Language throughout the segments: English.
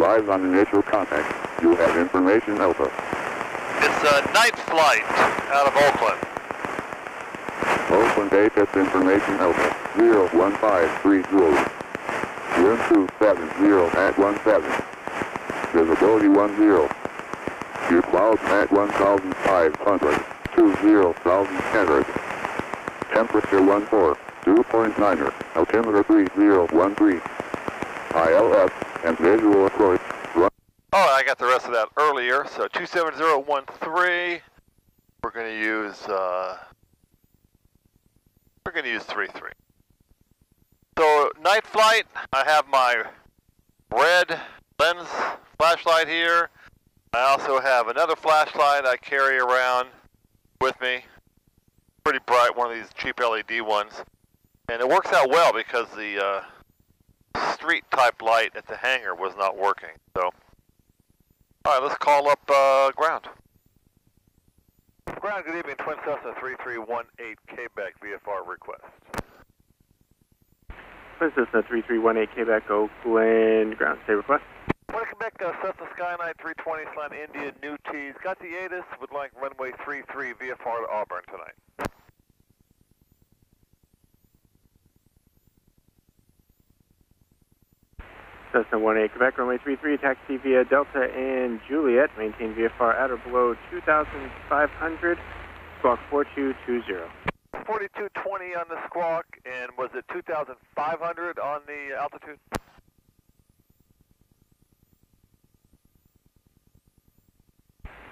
advise on initial contact. You have information Alpha. It's a night flight out of Oakland. Oakland Bay test information Alpha 01530. Wind 270 at 17. Visibility 10. View clouds at 1,500. 20,000. Temperature 14. 2.9er. Altimeter 3013. ILS and visual approach. Run. Oh, I got the rest of that earlier. So 27013. We're going to use 33. So night flight. I have my red lens flashlight here. I also have another flashlight I carry around with me. Pretty bright, one of these cheap LED ones. And it works out well because the street type light at the hangar was not working. So, alright, let's call up ground. Ground, good evening, Twin Cessna 3318 Quebec VFR request. Twin Cessna 3318 Quebec Oakland, ground stay request. Twin Quebec Cessna Skyline 320 Slant India, New Tees. Got the ATIS, would like runway 33 VFR to Auburn tonight. Cessna 18 Quebec, runway 33, taxi via Delta and Juliet. Maintain VFR at or below 2,500, squawk 4220. 4220 on the squawk, and was it 2,500 on the altitude?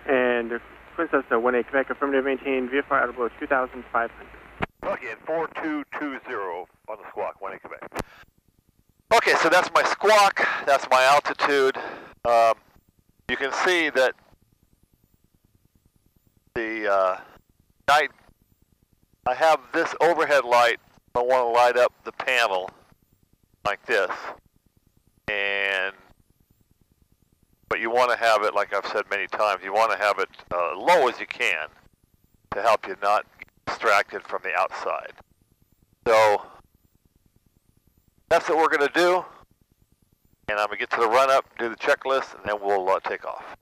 And Twin Cessna 18 Quebec, affirmative, maintain VFR at or below 2,500. Okay, and 4220 on the squawk, 18 Quebec. Okay, so that's my squawk, that's my altitude. You can see that the night, I have this overhead light. I want to light up the panel like this, but you want to have it, like I've said many times, you want to have it low as you can to help you not get distracted from the outside. So that's what we're going to do, and I'm going to get to the run-up, do the checklist, and then we'll take off.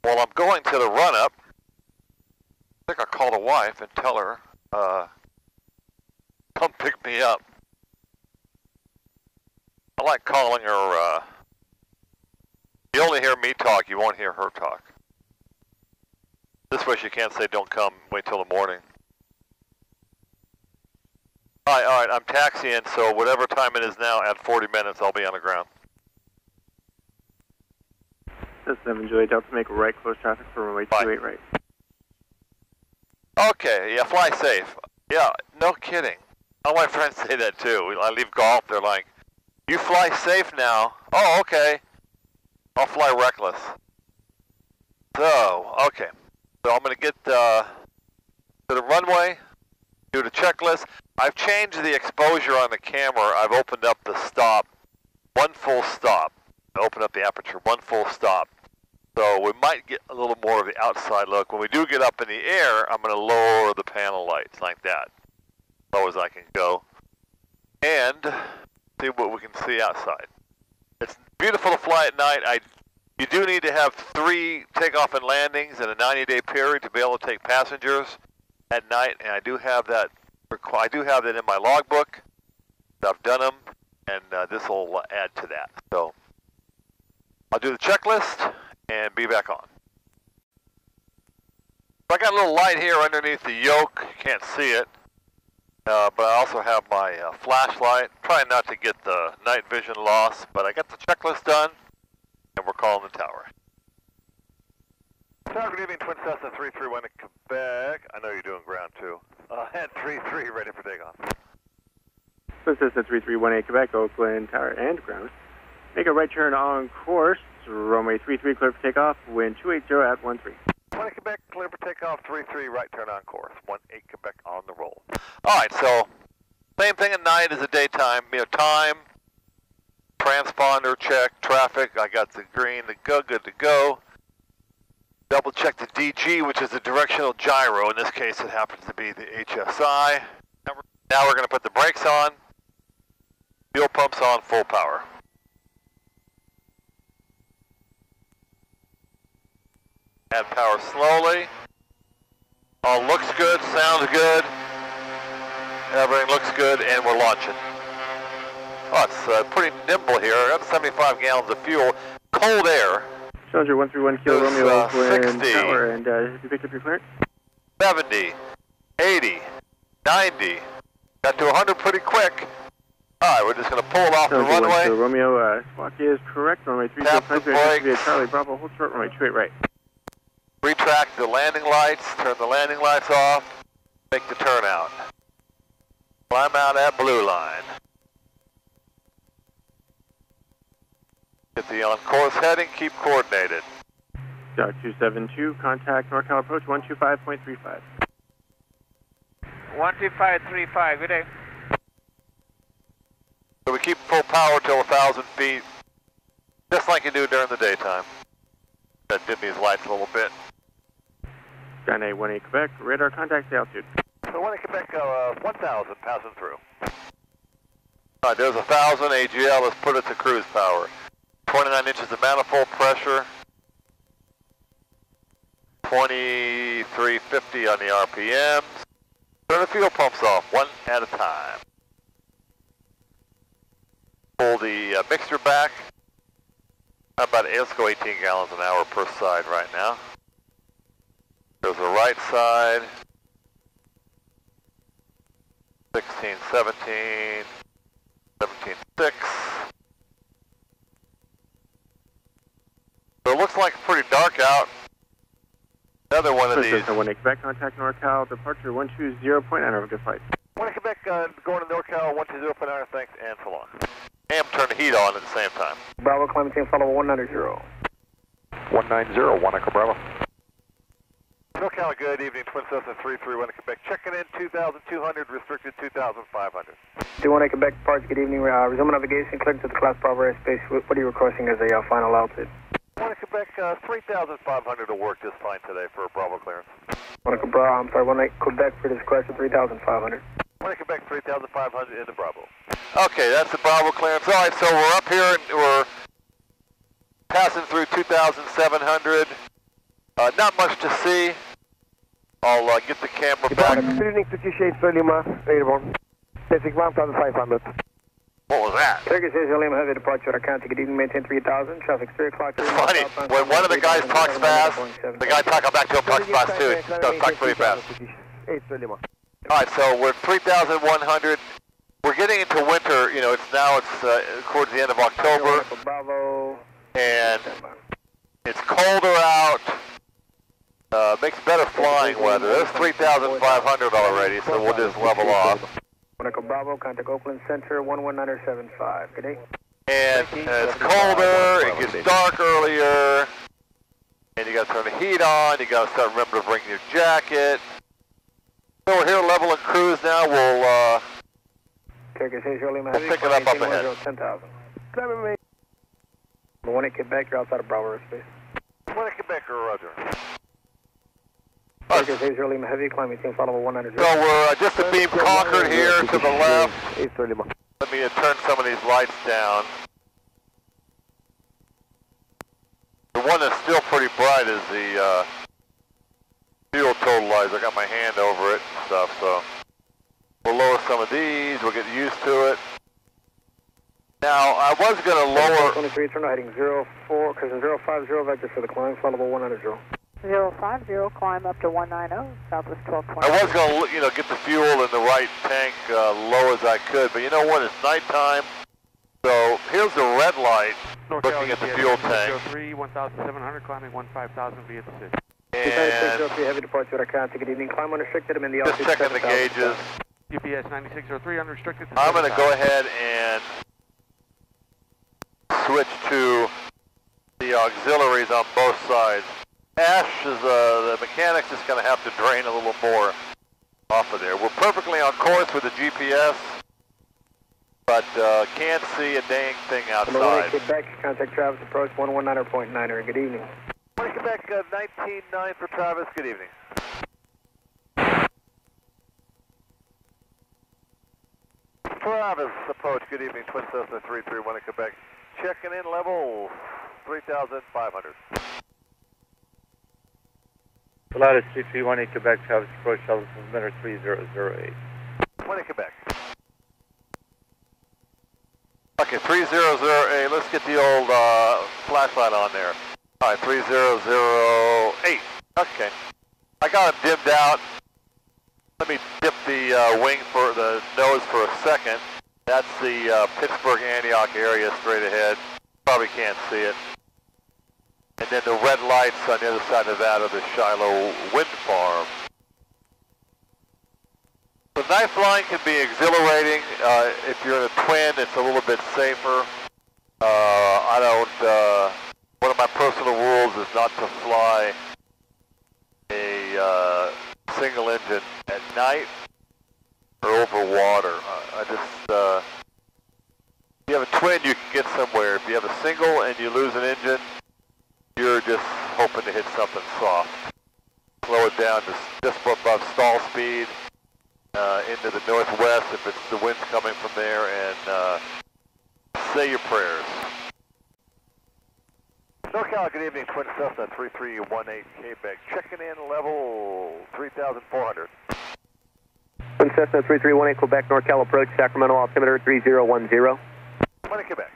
While I'm going to the run-up, I think I'll call the wife and tell her, come pick me up. I like calling her, you only hear me talk, you won't hear her talk. This way she can't say don't come, wait till the morning. All right, I'm taxiing, so whatever time it is now, add 40 minutes, I'll be on the ground. Cessna 7 Juliet Delta, make right, close traffic for runway 28 right. Okay, yeah, fly safe. Yeah, no kidding. All my friends say that too. I leave golf, they're like, you fly safe now. Oh, okay. I'll fly reckless. So, okay. So I'm going to get to the runway, do the checklist. I've changed the exposure on the camera. I've opened up the stop, one full stop. I opened up the aperture, one full stop. So we might get a little more of the outside look. When we do get up in the air, I'm going to lower the panel lights like that, as low as I can go, and see what we can see outside. It's beautiful to fly at night. You do need to have 3 takeoff and landings in a 90-day period to be able to take passengers at night, and I do have that. I do have that in my logbook. I've done them, and this will add to that. So I'll do the checklist and be back on. I got a little light here underneath the yoke. You can't see it, but I also have my flashlight. Trying not to get the night vision loss, but I got the checklist done, and we're calling the tower. Tower, good evening, Twin Cessna 331 in Quebec. I know you're doing ground too. And 33 ready for takeoff. Twin Cessna 3318 Quebec, Oakland, tower and ground. Make a right turn on course, runway 33 clear for takeoff, wind 280 at 13. 20 Quebec, clear for takeoff, 33 right turn on course, 18 Quebec on the roll. Alright, so same thing at night as the daytime. You know, time, transponder check, traffic, I got the green to go, good to go. Double check the DG, which is the directional gyro. In this case, it happens to be the HSI. Now we're going to put the brakes on. Fuel pumps on, full power. Add power slowly. All looks good, sounds good. Everything looks good, and we're launching. Oh, it's pretty nimble here. Got 75 gallons of fuel. Cold air. Challenger 131 Kilo Romeo, Oakland 60. Tower, and have you picked up your clearance? 70, 80, 90. Got to 100 pretty quick. All right, we're just going to pull it off the Challenger 1 runway. Kilo Romeo, squawk is correct. Runway 30 Tap the brakes. Charlie Bravo, hold short, runway 28 right. Retract the landing lights, turn the landing lights off, make the turnout. Climb out at blue line. Get the on-course heading, keep coordinated. Dock 272, contact NorCal approach 125.35. 12535, good day. So we keep full power till 1,000 feet, just like you do during the daytime. That dim these lights a little bit. Skynet 18 Quebec, radar contact altitude. So 18 Quebec, 1,000 passing through. All right, there's 1,000 AGL, let's put it to cruise power. 29 inches of manifold pressure. 2350 on the RPMs. Turn the fuel pumps off, one at a time. Pull the mixture back. Let's go 18 gallons an hour per side right now. There's the right side. 16, 17, 17, 6. So it looks like pretty dark out. Another one of these. 18 Quebec, contact NorCal, departure 120.9, have a good flight. 18 Quebec, going to NorCal, 120.9, thanks, and so long. And turn the heat on at the same time. Bravo, climate team, follow 190. 190, 1 Echo Bravo. NorCal, good evening, Twin Cessna 331 Quebec. Checking in 2,200, restricted 2,500. 21 Quebec, departure, good evening. Resume navigation, clear to the class Bravo airspace. What are you requesting as a final altitude? 1 Quebec, 3,500 will work just fine today for a Bravo clearance. 1 Quebec for this request of 3,500. 1 Quebec, 3,500 into Bravo. Okay, that's the Bravo clearance. All right, so we're up here and we're passing through 2,700. Not much to see. I'll get the camera back. Good evening, Turkish 8 Lima, Airborne. Basic 1,500. What was that? Turkish 8 Lima, heavy departure, County, good evening, maintain 3,000. Traffic 3 o'clock. It's funny, when one of the guys talks fast, the guy talking back to him talks fast too. He does talk pretty fast. 8 Lima. All right, so we're 3,100. We're getting into winter. You know, it's towards the end of October, Bravo. and it's colder out. Makes better flying weather. There's 3,500 already, so we'll just level off. Monaco Bravo, contact Oakland Center, 11975. Good day. And it's colder, it gets dark earlier, and you got to turn the heat on. You got to start remember to bring your jacket. So we're here level and cruise now. We'll pick it up ahead. 10,000. 1 Quebec, you're outside of Bravo airspace. 1 Quebec, roger. Turkish 8 Lima, heavy climbing team, follow 190. So we're just a beam Concord here to the left. Let me turn some of these lights down. The one that's still pretty bright is the fuel totalizer. I got my hand over it and stuff, so we'll lower some of these. We'll get used to it. Now, I was going to lower... 23, turn heading 04, because 050 vector for the climb, follow 190. 050, climb up to 190, Southwest 1220. I was going to, get the fuel in the right tank low as I could, but you know what? It's nighttime. So here's the red light looking at the fuel tank. 03, 1,700, climbing 15,000 via the city. And heavy departure, good evening, climb unrestricted, I'm in the just checking the gauges. UPS 9603, unrestricted. I'm going to go ahead and switch to the auxiliaries on both sides. Ash is, the mechanic's just going to have to drain a little more off of there. We're perfectly on course with the GPS, but can't see a dang thing outside. Quebec, contact Travis, approach 119.9, good evening. Quebec, 19.9 for Travis, good evening. Travis, approach, good evening, Twin Cessna 331 in Quebec. Checking in level 3,500. Pilatus 3318 Quebec, Travis approach shuttle transmitter 3008. 20 Quebec. Okay, 3008, let's get the old flashlight on there. Alright, 3008. Okay. I got it dimmed out. Let me dip the wing for the nose for a second. That's the Pittsburgh Antioch area straight ahead. Probably can't see it. And then the red lights on the other side of that are the Shiloh wind farm. The night flying can be exhilarating. If you're in a twin, it's a little bit safer. I don't, one of my personal rules is not to fly a single engine at night or over water. If you have a twin, you can get somewhere. If you have a single and you lose an engine, you're just hoping to hit something soft. Slow it down to just above stall speed into the northwest if it's the wind's coming from there, and say your prayers. SoCal, good evening, Twin Cessna 3318 Quebec. Checking in level 3,400. Twin Cessna 3318 Quebec, NorCal approach, Sacramento altimeter 3010. 20 Quebec.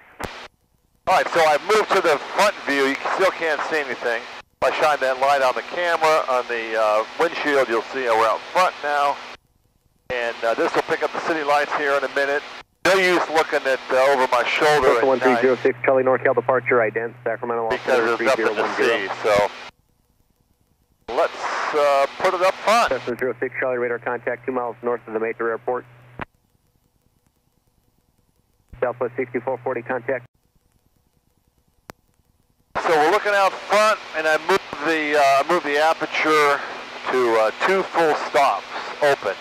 Alright, so I've moved to the front view. You still can't see anything. If I shine that light on the camera, on the windshield, you'll see we're out front now. And this will pick up the city lights here in a minute. No use looking at over my shoulder at 1306 Charlie NorCal departure, ident, Sacramento because there's nothing to see. So let's put it up front. Cessna 06 Charlie, radar contact 2 miles north of the Mesa Airport. Southwest 6440 contact. So we're looking out front, and I moved the aperture to 2 full stops open.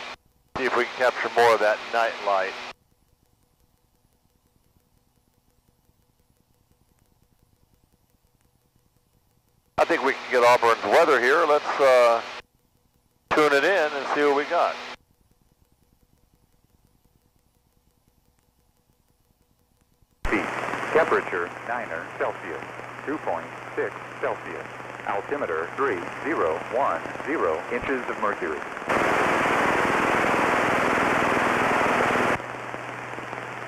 See if we can capture more of that night light. I think we can get Auburn's weather here. Let's tune it in and see what we got. Temperature 9 Celsius, 2.6 Celsius. Altimeter 3010 inches of mercury.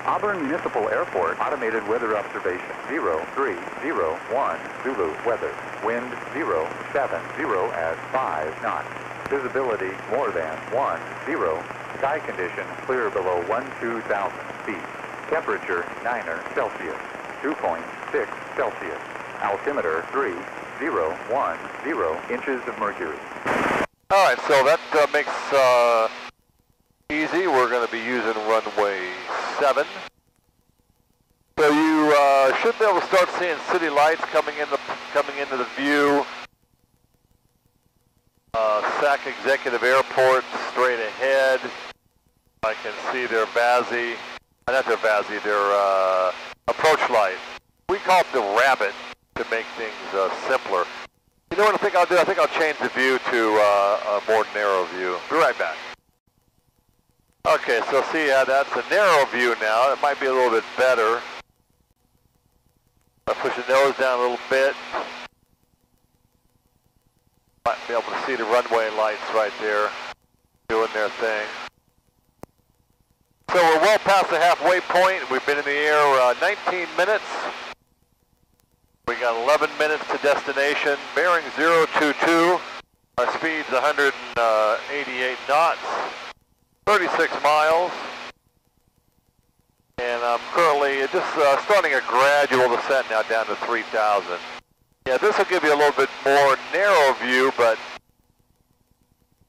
Auburn Municipal Airport automated weather observation 0301 Zulu weather. Wind 070 at 5 knots. Visibility more than 10. Sky condition clear below 12,000 feet. Temperature 9 Celsius, 2.6 Celsius. Altimeter 3010 inches of mercury. All right, so that makes easy. We're going to be using runway 7. So you should be able to start seeing city lights coming into the view. SAC Executive Airport straight ahead. I can see their VASI, not their VASI, their approach light. We call it the rabbit to make things simpler. You know what I think I'll do? I think I'll change the view to a more narrow view. Be right back. Okay, so see how that's a narrow view now. It might be a little bit better. I push the nose down a little bit. Might be able to see the runway lights right there doing their thing. So we're well past the halfway point. We've been in the air 19 minutes. We got 11 minutes to destination. Bearing 022. Our speed's 188 knots. 36 miles. And I'm currently just starting a gradual descent now down to 3,000. Yeah, this will give you a little bit more narrow view, but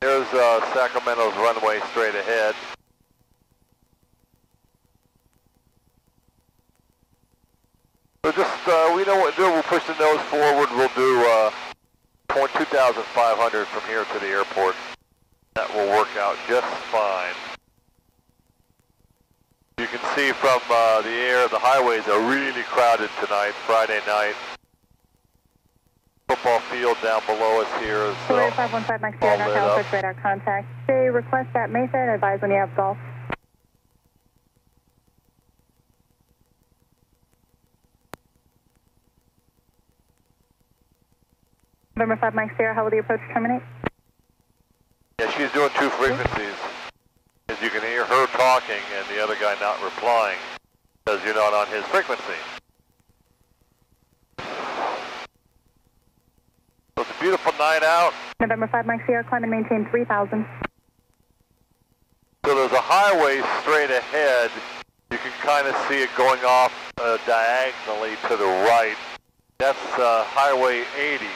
there's Sacramento's runway straight ahead. So just, we know what to do. We'll push the nose forward. We'll do 2,500 from here to the airport. That will work out just fine. You can see from the air, the highways are really crowded tonight, Friday night. Football field down below us here is all 515 Max Sierra, NorCal approach radar contact. Say request at Mesa and advise when you have golf. November 5 Mike Sierra, how will the approach terminate? she's doing two frequencies. As you can hear her talking and the other guy not replying because you're not on his frequency. So it's a beautiful night out. November 5 Mike Sierra, climb and maintain 3,000. So there's a highway straight ahead. You can kind of see it going off diagonally to the right. That's Highway 80,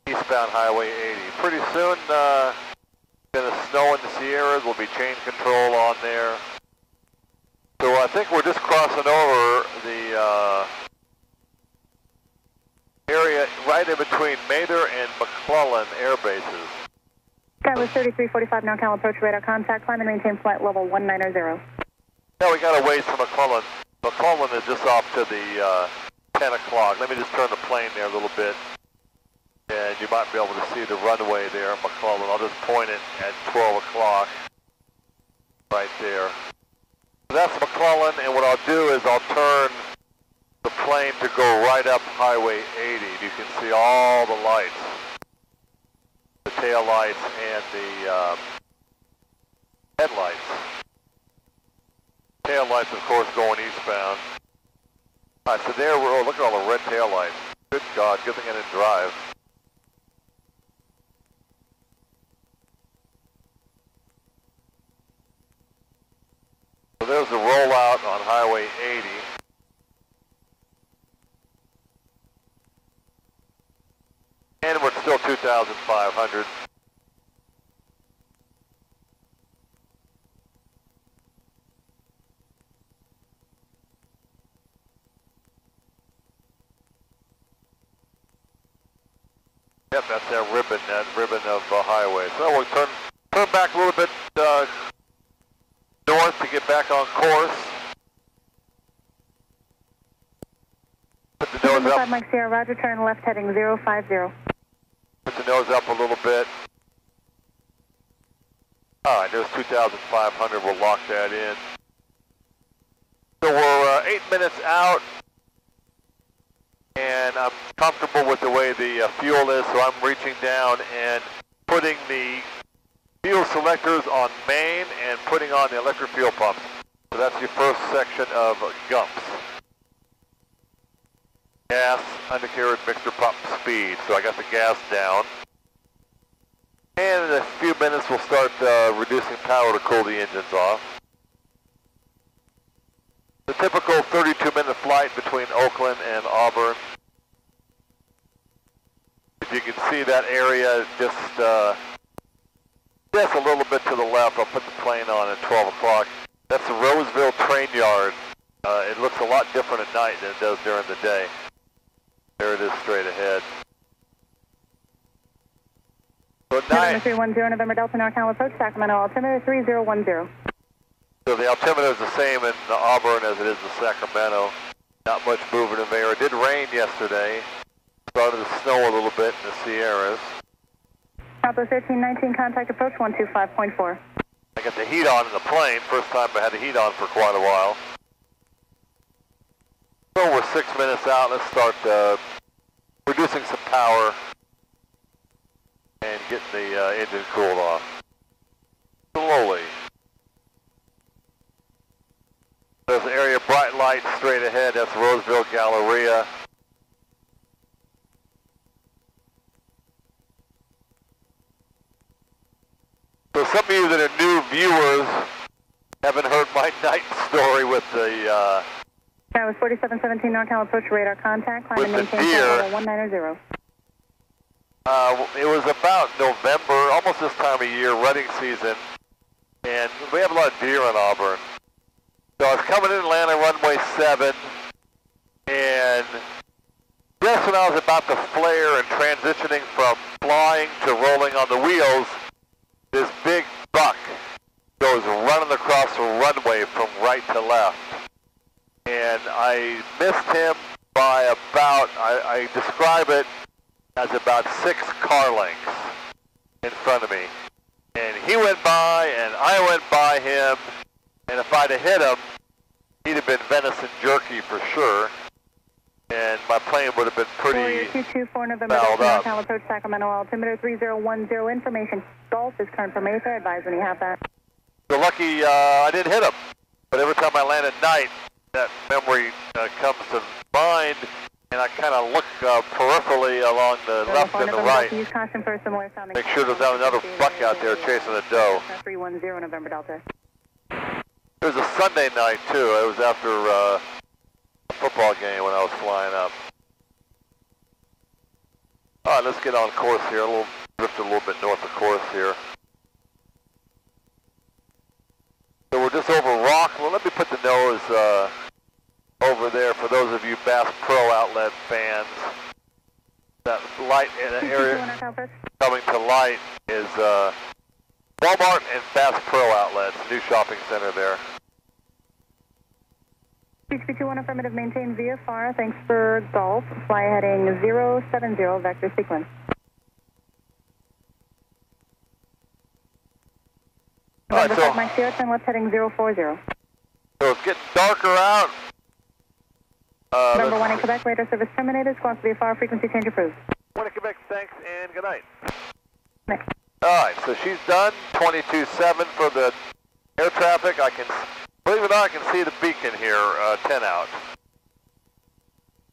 eastbound Highway 80. Pretty soon, going to snow in the Sierras. Will be change control on there. So I think we're just crossing over the area right in between Mather and McClellan air bases. Skywest 3345, NorCal approach radar contact, climb and maintain flight level 190. Yeah, we got a ways from McClellan. McClellan is just off to the 10 o'clock. Let me just turn the plane there a little bit. And you might be able to see the runway there at McClellan. I'll just point it at 12 o'clock right there. So that's McClellan, and what I'll do is I'll turn the plane to go right up Highway 80. You can see all the lights, the tail lights and the headlights. Tail lights, of course, going eastbound. All right, so there we're, oh, look at all the red tail lights. Good God, good thing I didn't drive. So there's the rollout on Highway 80. And we're still 2,500. Yep, that's that ribbon of highway. So we'll turn back a little bit north to get back on course. Put the nose up. 5 Mike Sierra, roger, turn left heading 050. Put the nose up a little bit. All right, there's 2,500. We'll lock that in. So we're 8 minutes out, and I'm comfortable with the way the fuel is, so I'm reaching down and putting the fuel selectors on main and putting on the electric fuel pumps. So that's your first section of gumps. Gas, undercarriage, mixer pump speed. So I got the gas down. And in a few minutes we'll start reducing power to cool the engines off. The typical 32-minute flight between Oakland and Auburn. If you can see that area, just a little bit to the left. I'll put the plane on at 12 o'clock. That's the Roseville train yard. It looks a lot different at night than it does during the day. There it is straight ahead. So at night, November 310, November Delta, NorCal approach, Sacramento, altimeter 3010. so the altimeter is the same in Auburn as it is in Sacramento. Not much movement in there. It did rain yesterday. Started to snow a little bit in the Sierras. Southwest 1319, contact approach 125.4. I got the heat on in the plane. First time I had the heat on for quite a while. So we're 6 minutes out. Let's start reducing some power and getting the engine cooled off. Slowly. There's an area of bright light straight ahead. That's Roseville Galleria. So some of you that are new viewers haven't heard my night story with the That was 4717 NorCal approach radar contact, climb and maintain flight level 190. It was about November, almost this time of year, rutting season, and we have a lot of deer in Auburn. So I was coming in Atlanta runway 7, and just when I was about to flare and transitioning from flying to rolling on the wheels, this big buck goes running across the runway from right to left. And I missed him by about, I describe it as about 6 car lengths in front of me. And he went by, and I went by him, and if I'd have hit him, he'd have been venison jerky for sure. and my plane would have been pretty Warrior 224 November fouled Delta up. North, approach Sacramento, altimeter 3010, information Golf is current for Mesa, advise when you have that. So lucky I didn't hit him, but every time I land at night, that memory comes to mind, and I kind of look peripherally along the left and the right. Use caution for a similar sounding. Make sure there's not another buck out there chasing a doe. 310 November Delta. It was a Sunday night too. It was after a football game when I was flying up. All right, let's get on course here. Drift a little bit north of course here. So we're just over rock. Well, let me put the nose over there for those of you Bass Pro Outlet fans. That light in the area coming to light is Walmart and Bass Pro Outlets, new shopping center there. 621 affirmative, maintain VFR. Thanks for Golf. Fly heading 070, vector sequence. All right, so Mike Sierra 10 left heading 040. So it's getting darker out. Number 1 in Quebec, radar service terminated. Squawk VFR, frequency change approved. 1 in Quebec, thanks, and good night. Next. All right, so she's done. 22.7 for the air traffic. Believe it or not, I can see the beacon here, 10 out.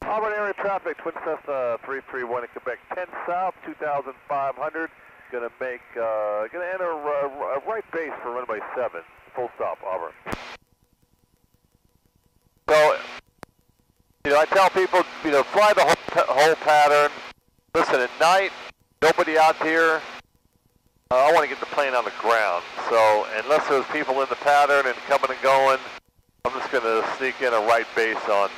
Auburn area traffic, Twin Cessna 331 in Quebec, 10 south, 2,500. Gonna enter a right base for runway 7. Full stop, Auburn. So, I tell people, fly the whole pattern. Listen, at night, nobody out here. I want to get the plane on the ground. So, unless there's people in the pattern and coming and going, I'm just going to sneak in a right base on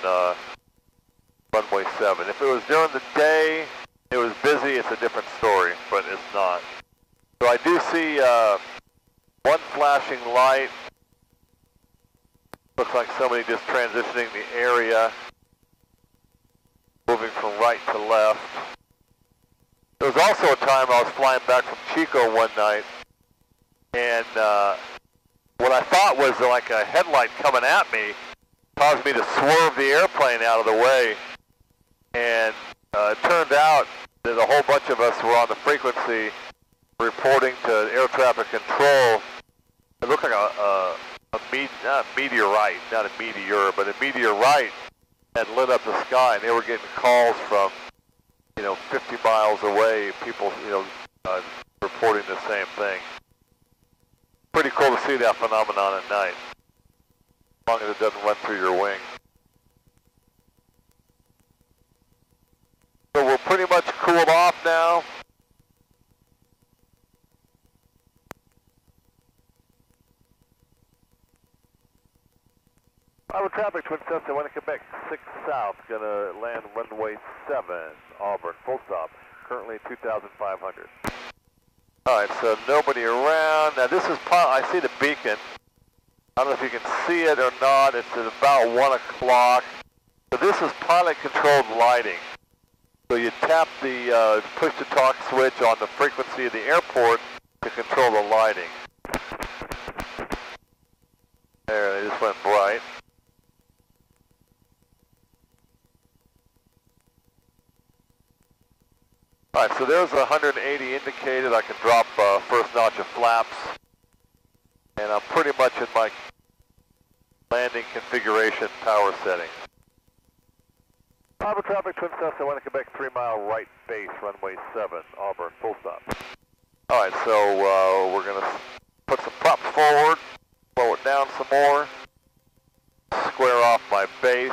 runway 7. If it was during the day, it was busy, it's a different story, but it's not. So I do see one flashing light. Looks like somebody just transitioning the area, moving from right to left. There was also a time I was flying back from Chico one night, and what I thought was like a headlight coming at me caused me to swerve the airplane out of the way, and it turned out that a whole bunch of us were on the frequency reporting to air traffic control. It looked like not a meteorite, not a meteor, but a meteorite had lit up the sky, and they were getting calls from 50 miles away, people, reporting the same thing. Pretty cool to see that phenomenon at night, as long as it doesn't run through your wing. So we're pretty much cooled off now. Auburn traffic, Twin Cessna, 1 in Quebec, 6 south, gonna land runway 7, Auburn, full stop, currently 2,500. All right, so nobody around. Now this is, I see the beacon. I don't know if you can see it or not. It's at about 1 o'clock. So this is pilot controlled lighting. So you tap the push to talk switch on the frequency of the airport to control the lighting. There, they just went bright. All right, so there's 180 indicated. I can drop first notch of flaps, and I'm pretty much in my landing configuration power setting. Auburn traffic, Twin Cessna, 1 in Quebec, 3 mile right base, runway 7, Auburn, full stop. All right, so we're going to put some props forward, slow it down some more, square off my base.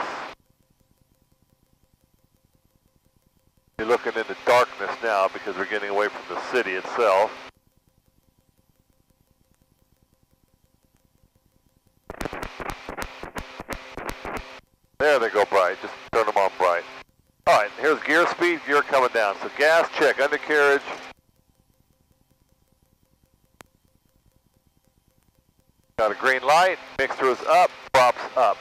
You're looking into darkness now because we're getting away from the city itself. There they go bright, just turn them on bright. All right, here's gear speed, gear coming down. So gas check, undercarriage. Got a green light, mixture is up, props up.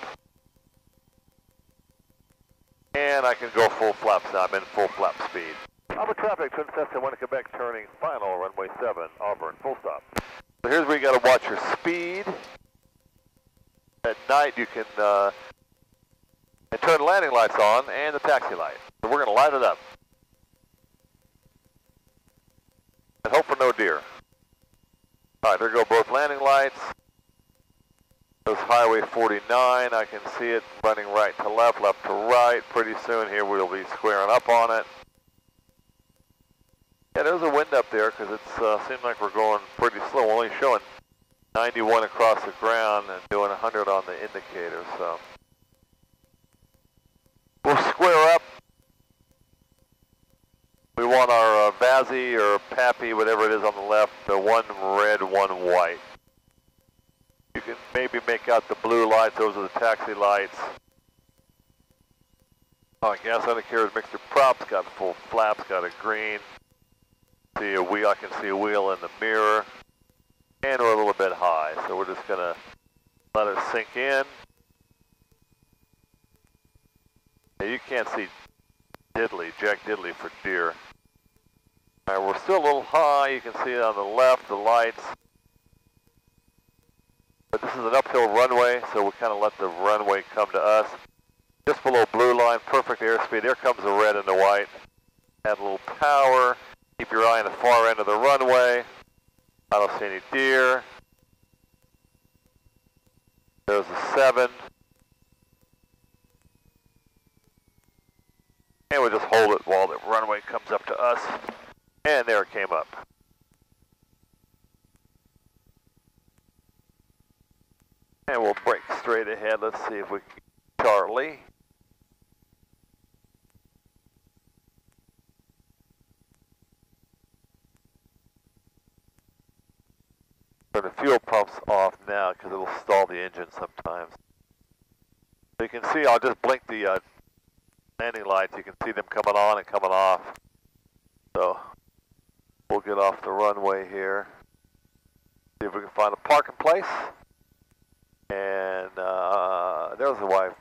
And I can go full flaps now, I'm in full flap speed. Auburn traffic, Twin Cessna, 1 in Quebec, turning final, runway 7, Auburn, full stop. So here's where you got to watch your speed. At night you can and turn the landing lights on and the taxi light. So we're going to light it up. And hope for no deer. All right, there go both landing lights. There's Highway 49. I can see it running right to left, left to right. Pretty soon here we'll be squaring up on it. Yeah, there's a wind up there because it seems like we're going pretty slow. We're only showing 91 across the ground and doing 100 on the indicator, so. We'll square up. We want our Vazzy or Pappy, whatever it is on the left, the one red, one white. You can maybe make out the blue lights, those are the taxi lights. Oh, gas undercarriage mixture prop's got full flaps, got a green. See a wheel, I can see a wheel in the mirror. And we're a little bit high, so we're just gonna let it sink in. Now you can't see diddly, jack diddly for deer. All right, we're still a little high. You can see it on the left, the lights. But this is an uphill runway, so we kind of let the runway come to us. Just below blue line, perfect airspeed. There comes the red and the white. Add a little power. Keep your eye on the far end of the runway. I don't see any deer. There's a 7. And we'll just hold it while the runway comes up to us. And there it came up. And we'll break straight ahead. Let's see if we can get Charlie. So the fuel pump's off now because it'll stall the engine sometimes. So you can see, I'll just blink the landing lights. You can see them coming on and coming off. So we'll get off the runway here. See if we can find a parking place. And there's the wife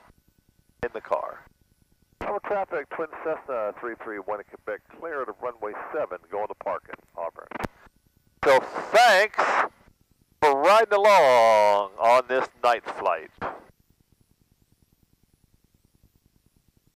in the car. Tower traffic, Twin Cessna 331 in Quebec, clear to runway 7, going to parking, Auburn. So thanks for riding along on this night flight.